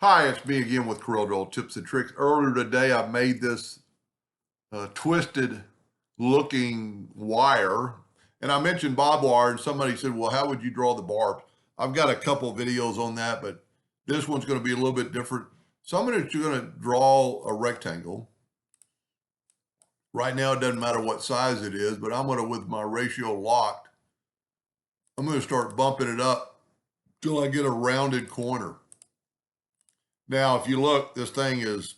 Hi, it's me again with Corel Drill Tips and Tricks. Earlier today, I made this twisted looking wire, and I mentioned barbed wire, and somebody said, well, how would you draw the barbs? I've got a couple of videos on that, but this one's going to be a little bit different. So I'm going to draw a rectangle. Right now, it doesn't matter what size it is, but I'm going to, with my ratio locked, I'm going to start bumping it up till I get a rounded corner. Now, if you look, this thing is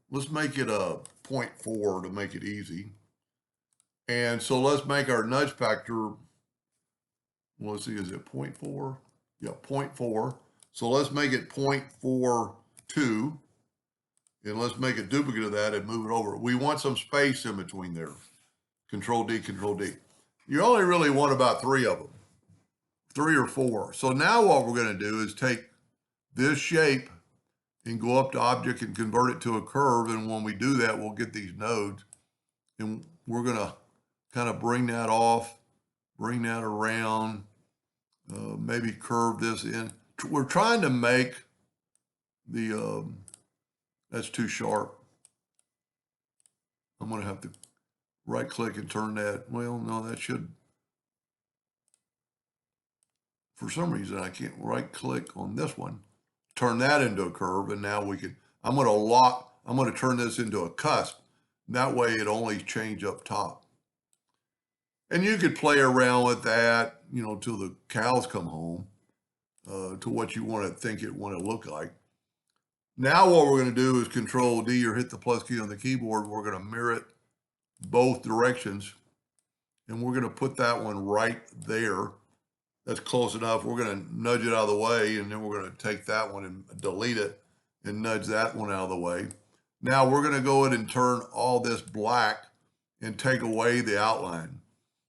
let's make it a 0.4 to make it easy. And so let's make our nudge factor, let's see, is it 0.4? Yeah, 0.4. So let's make it 0.42, and let's make a duplicate of that and move it over. We want some space in between there. Control D, Control D. You only really want about 3 of them, 3 or 4. So now what we're going to do is take this shape and go up to object and convert it to a curve. And when we do that, we'll get these nodes, and we're going to kind of bring that off, bring that around, maybe curve this in. We're trying to make the, that's too sharp. I'm going to have to right click and turn that. Well, no, that should, for some reason, I can't right click on this one, turn that into a curve. And now we can, I'm going to turn this into a cusp. That way it only change up top. And you could play around with that, you know, till the cows come home, to what you want to look like. Now what we're going to do is Control D or hit the plus key on the keyboard. We're going to mirror it both directions, and we're going to put that one right there. That's close enough. We're going to nudge it out of the way, and then we're going to take that one and delete it and nudge that one out of the way. Now we're going to go ahead and turn all this black and take away the outline.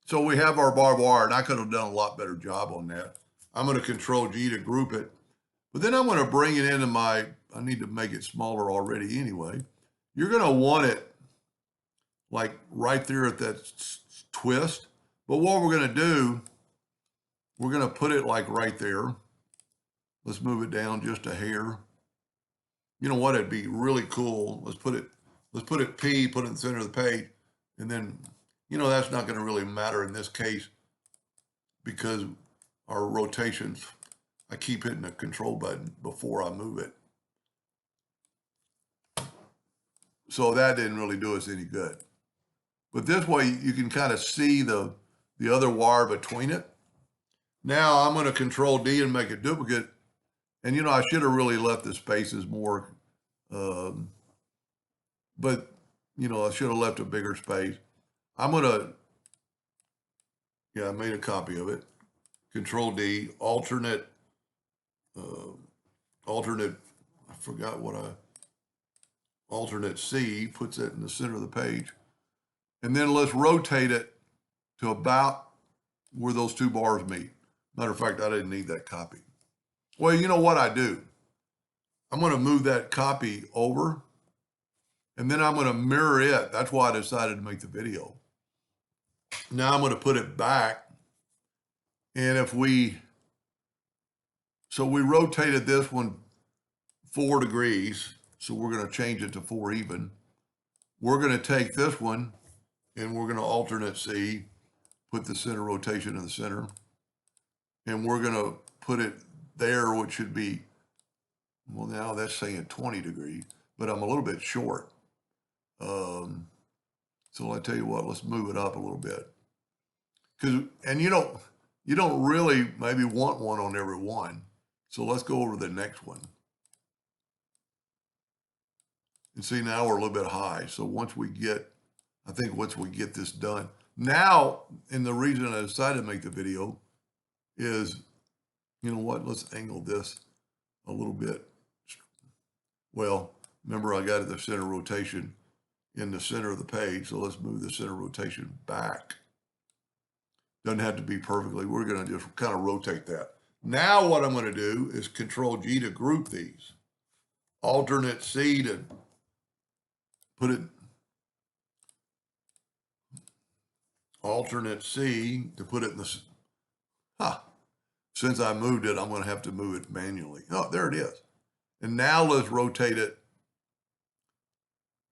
So we have our barbed wire, and I could have done a lot better job on that. I'm going to Control G to group it, but then I'm going to bring it into I need to make it smaller already anyway. You're going to want it like right there at that twist. But what we're going to do, we're going to put it like right there. Let's move it down just a hair. You know what? It'd be really cool. Let's put it P, put it in the center of the page, and then, you know, that's not going to really matter in this case because our rotations, I keep hitting the control button before I move it. So that didn't really do us any good. But this way you can kind of see the other wire between it. Now I'm going to Control D and make a duplicate. And, you know, I should have really left the spaces more, but, you know, I should have left a bigger space. I'm going to, yeah, I made a copy of it. Control D, alternate, I forgot what alternate C, puts it in the center of the page. And then let's rotate it to about where those 2 bars meet. Matter of fact, I didn't need that copy. Well, you know what I do? I'm going to move that copy over, and then I'm going to mirror it. That's why I decided to make the video. Now I'm going to put it back. And so we rotated this one 4 degrees. So we're going to change it to 4 even. We're going to take this one and we're going to alternate C, put the center rotation in the center. And we're going to put it there, which should be, well, now that's saying 20 degrees, but I'm a little bit short. So I tell you what, let's move it up a little bit. And you don't really maybe want one on every one. So let's go over the next one. And see, now we're a little bit high. So once we get this done, now, and the reason I decided to make the video is, you know what, let's angle this a little bit. Well, remember I got the center rotation in the center of the page, so let's move the center rotation back. Doesn't have to be perfectly. We're going to just kind of rotate that. Now what I'm going to do is Control G to group these. Alternate C to put it, alternate C to put it in the, since I moved it, I'm going to have to move it manually. Oh, there it is. And now let's rotate it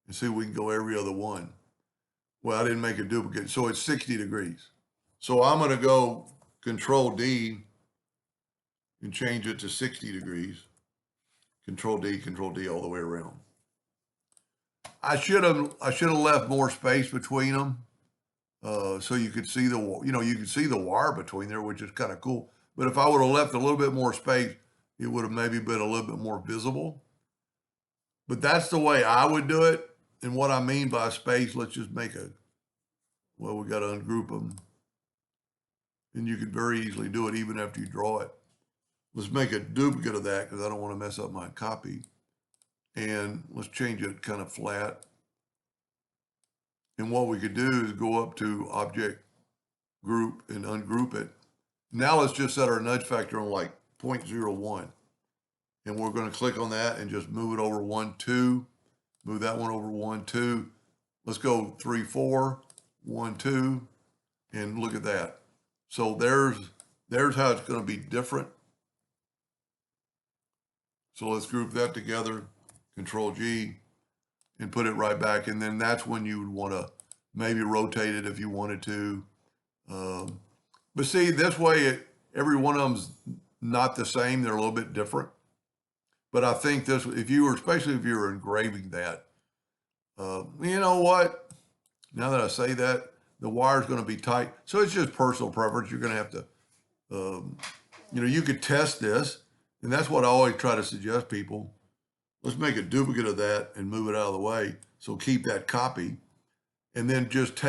and see if we can go every other one. Well, I didn't make a duplicate, so it's 60 degrees. So I'm going to go Control D and change it to 60 degrees. Control D all the way around. I should have left more space between them, so you could see you could see the wire between there, which is kind of cool. But if I would have left a little bit more space, it would have maybe been a little bit more visible. But that's the way I would do it. And what I mean by space, let's just make well, we got to ungroup them. And you could very easily do it even after you draw it. Let's make a duplicate of that because I don't want to mess up my copy. And let's change it kind of flat. And what we could do is go up to Object Group and ungroup it. Now let's just set our nudge factor on like 0.01. And we're going to click on that and just move it over 1, 2. Move that one over 1, 2. Let's go 3, 4, 1, 2. And look at that. So there's how it's going to be different. So let's group that together, Control G, and put it right back. And then that's when you would want to maybe rotate it if you wanted to. But see, this way, every one of them's not the same. They're a little bit different. But I think this, especially if you were engraving that, you know what? Now that I say that, the wire's going to be tight. So it's just personal preference. You're going to have to, you could test this. And that's what I always try to suggest people. Let's make a duplicate of that and move it out of the way. So keep that copy. And then just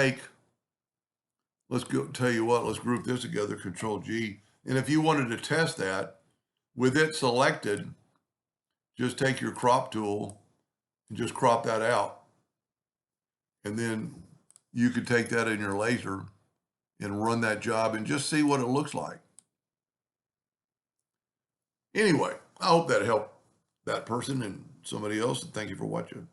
let's tell you what, let's group this together, Control G. And if you wanted to test that, with it selected, just take your crop tool and just crop that out. And then you could take that in your laser and run that job and just see what it looks like. Anyway, I hope that helped that person and somebody else. And thank you for watching.